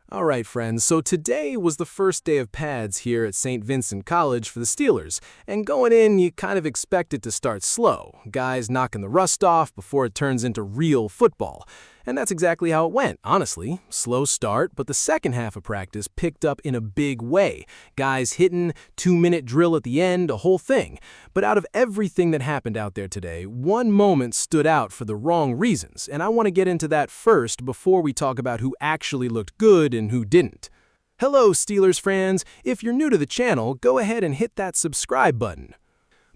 All right, friends, so today was the first day of pads here at St. Vincent College for the Steelers, and going in, you kind of expect it to start slow, guys knocking the rust off before it turns into real football. And that's exactly how it went, honestly. Slow start, but the second half of practice picked up in a big way. Guys hitting, 2-minute drill at the end, a whole thing. But out of everything that happened out there today, one moment stood out for the wrong reasons, and I want to get into that first before we talk about who actually looked good and who didn't. Hello, Steelers fans. If you're new to the channel, go ahead and hit that subscribe button.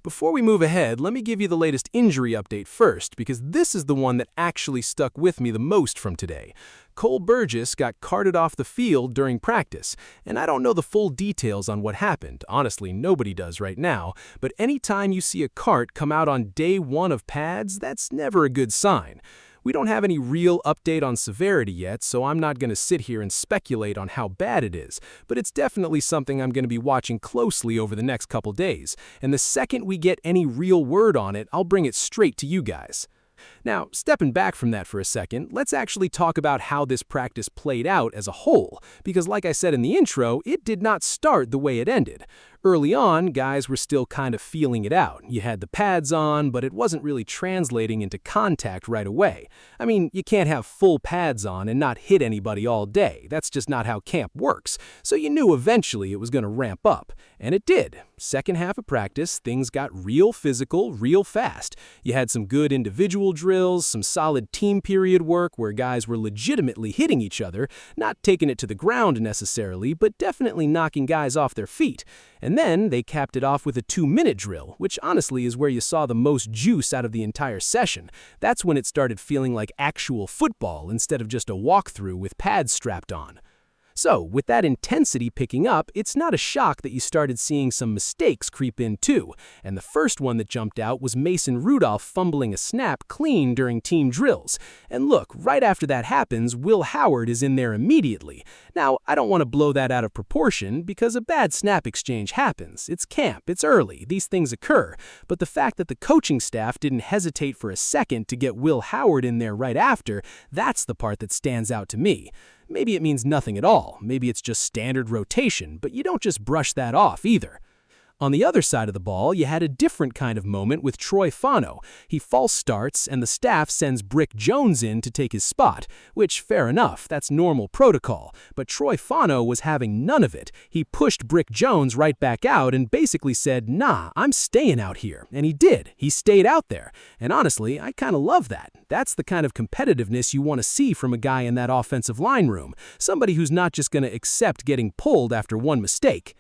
Before we move ahead, let me give you the latest injury update first, because this is the one that actually stuck with me the most from today. Cole Burgess got carted off the field during practice, and I don't know the full details on what happened. Honestly, nobody does right now, but anytime you see a cart come out on day one of pads, that's never a good sign. We don't have any real update on severity yet, so I'm not going to sit here and speculate on how bad it is, but it's definitely something I'm going to be watching closely over the next couple days, and the second we get any real word on it, I'll bring it straight to you guys. Now, stepping back from that for a second, let's actually talk about how this practice played out as a whole, because like I said in the intro, it did not start the way it ended. Early on, guys were still kind of feeling it out. You had the pads on, but it wasn't really translating into contact right away. I mean, you can't have full pads on and not hit anybody all day. That's just not how camp works. So you knew eventually it was going to ramp up. And it did. Second half of practice, things got real physical, real fast. You had some good individual drills, some solid team period work where guys were legitimately hitting each other, not taking it to the ground necessarily, but definitely knocking guys off their feet. And then they capped it off with a 2-minute drill, which honestly is where you saw the most juice out of the entire session. That's when it started feeling like actual football instead of just a walkthrough with pads strapped on. So, with that intensity picking up, it's not a shock that you started seeing some mistakes creep in too, and the first one that jumped out was Mason Rudolph fumbling a snap clean during team drills. And look, right after that happens, Will Howard is in there immediately. Now, I don't want to blow that out of proportion because a bad snap exchange happens. It's camp, it's early, these things occur, but the fact that the coaching staff didn't hesitate for a second to get Will Howard in there right after, that's the part that stands out to me. Maybe it means nothing at all, maybe it's just standard rotation, but you don't just brush that off either. On the other side of the ball, you had a different kind of moment with Troy Fautanu. He false starts, and the staff sends Broderick Jones in to take his spot, which, fair enough, that's normal protocol. But Troy Fautanu was having none of it. He pushed Broderick Jones right back out and basically said, "Nah, I'm staying out here." And he did. He stayed out there. And honestly, I kind of love that. That's the kind of competitiveness you want to see from a guy in that offensive line room. Somebody who's not just going to accept getting pulled after one mistake.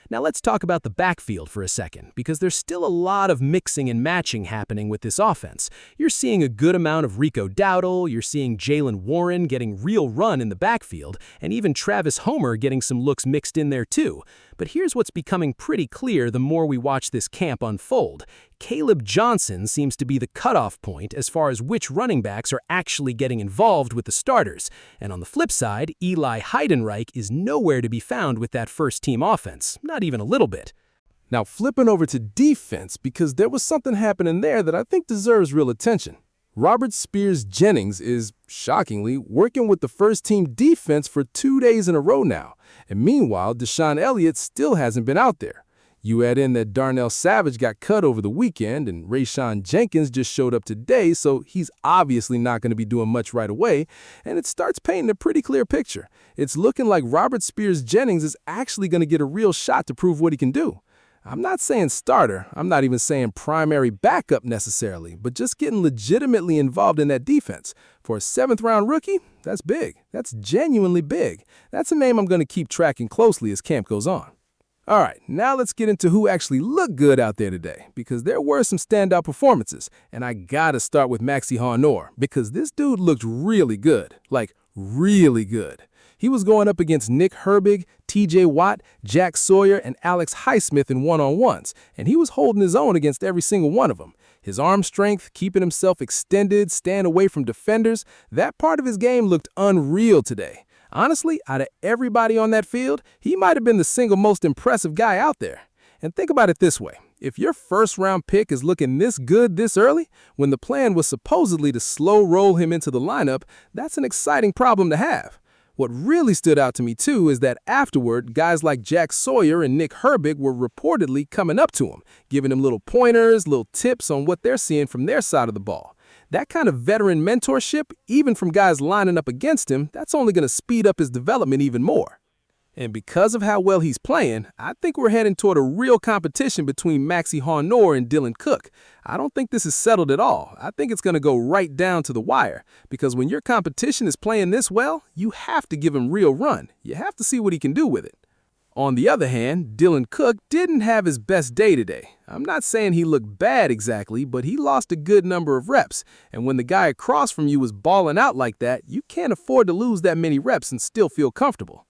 Now let's talk about the backfield for a second, because there's still a lot of mixing and matching happening with this offense. You're seeing a good amount of Rico Dowdle, you're seeing Jalen Warren getting real run in the backfield, and even Travis Homer getting some looks mixed in there too. But here's what's becoming pretty clear the more we watch this camp unfold. Kaleb Johnson seems to be the cutoff point as far as which running backs are actually getting involved with the starters. And on the flip side, Eli Heidenreich is nowhere to be found with that first-team offense, not even a little bit. Now flipping over to defense, because there was something happening there that I think deserves real attention. Spears Jennings is, shockingly, working with the first-team defense for 2 days in a row now. And meanwhile, DeShon Elliott still hasn't been out there. You add in that Darnell Savage got cut over the weekend, and Rayshawn Jenkins just showed up today, so he's obviously not going to be doing much right away, and it starts painting a pretty clear picture. It's looking like Spears Jennings is actually going to get a real shot to prove what he can do. I'm not saying starter, I'm not even saying primary backup necessarily, but just getting legitimately involved in that defense. For a 7th-round rookie, that's big. That's genuinely big. That's a name I'm going to keep tracking closely as camp goes on. All right, now let's get into who actually looked good out there today, because there were some standout performances, and I gotta start with Iheanachor, because this dude looked really good, like really good. He was going up against Nick Herbig, TJ Watt, Jack Sawyer, and Alex Highsmith in one-on-ones, and he was holding his own against every single one of them. His arm strength, keeping himself extended, staying away from defenders, that part of his game looked unreal today. Honestly, out of everybody on that field, he might have been the single most impressive guy out there. And think about it this way. If your first-round pick is looking this good this early, when the plan was supposedly to slow roll him into the lineup, that's an exciting problem to have. What really stood out to me, too, is that afterward, guys like Jack Sawyer and Nick Herbig were reportedly coming up to him, giving him little pointers, little tips on what they're seeing from their side of the ball. That kind of veteran mentorship, even from guys lining up against him, that's only going to speed up his development even more. And because of how well he's playing, I think we're heading toward a real competition between Iheanachor and Dylan Cook. I don't think this is settled at all. I think it's going to go right down to the wire, because when your competition is playing this well, you have to give him real run. You have to see what he can do with it. On the other hand, Dylan Cook didn't have his best day today. I'm not saying he looked bad exactly, but he lost a good number of reps. And when the guy across from you is balling out like that, you can't afford to lose that many reps and still feel comfortable.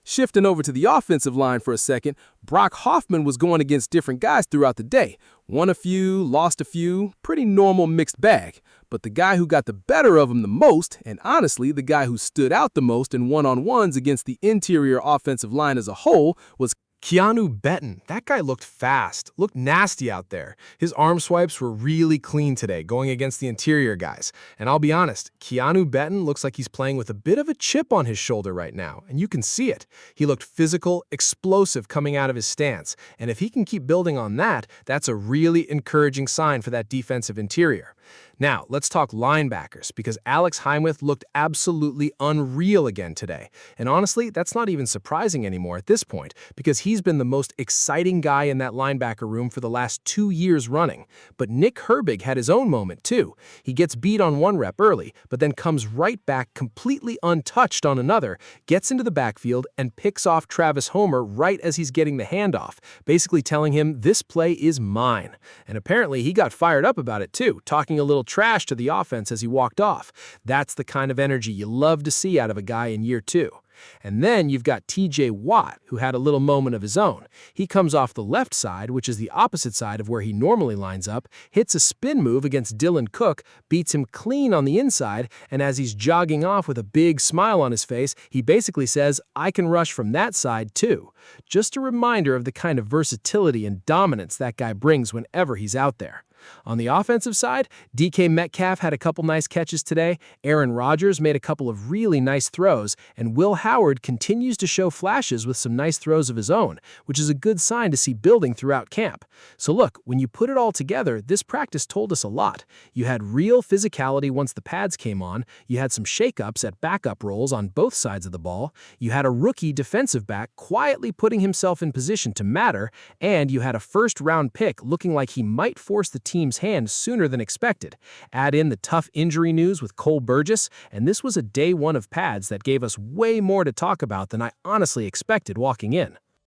Shifting over to the offensive line for a second, Brock Hoffman was going against different guys throughout the day. Won a few, lost a few, pretty normal mixed bag. But the guy who got the better of him the most, and honestly the guy who stood out the most in one-on-ones against the interior offensive line as a whole, was Keeanu Benton. That guy looked fast, looked nasty out there. His arm swipes were really clean today, going against the interior guys. And I'll be honest, Keeanu Benton looks like he's playing with a bit of a chip on his shoulder right now, and you can see it. He looked physical, explosive coming out of his stance, and if he can keep building on that, that's a really encouraging sign for that defensive interior. Now, let's talk linebackers, because Alex Highsmith looked absolutely unreal again today. And honestly, that's not even surprising anymore at this point, because he's been the most exciting guy in that linebacker room for the last 2 years running. But Nick Herbig had his own moment, too. He gets beat on one rep early, but then comes right back completely untouched on another, gets into the backfield, and picks off Travis Homer right as he's getting the handoff, basically telling him, "This play is mine." And apparently he got fired up about it, too, talking a little trash to the offense as he walked off. That's the kind of energy you love to see out of a guy in year 2. And then you've got TJ Watt, who had a little moment of his own. He comes off the left side, which is the opposite side of where he normally lines up, hits a spin move against Dylan Cook, beats him clean on the inside, and as he's jogging off with a big smile on his face, he basically says, "I can rush from that side too." Just a reminder of the kind of versatility and dominance that guy brings whenever he's out there. On the offensive side, DK Metcalf had a couple nice catches today, Aaron Rodgers made a couple of really nice throws, and Will Howard continues to show flashes with some nice throws of his own, which is a good sign to see building throughout camp. So look, when you put it all together, this practice told us a lot. You had real physicality once the pads came on, you had some shakeups at backup roles on both sides of the ball, you had a rookie defensive back quietly putting himself in position to matter, and you had a first-round pick looking like he might force the team's hand sooner than expected. Add in the tough injury news with Cole Burgess, and this was a day 1 of pads that gave us way more to talk about than I honestly expected walking in.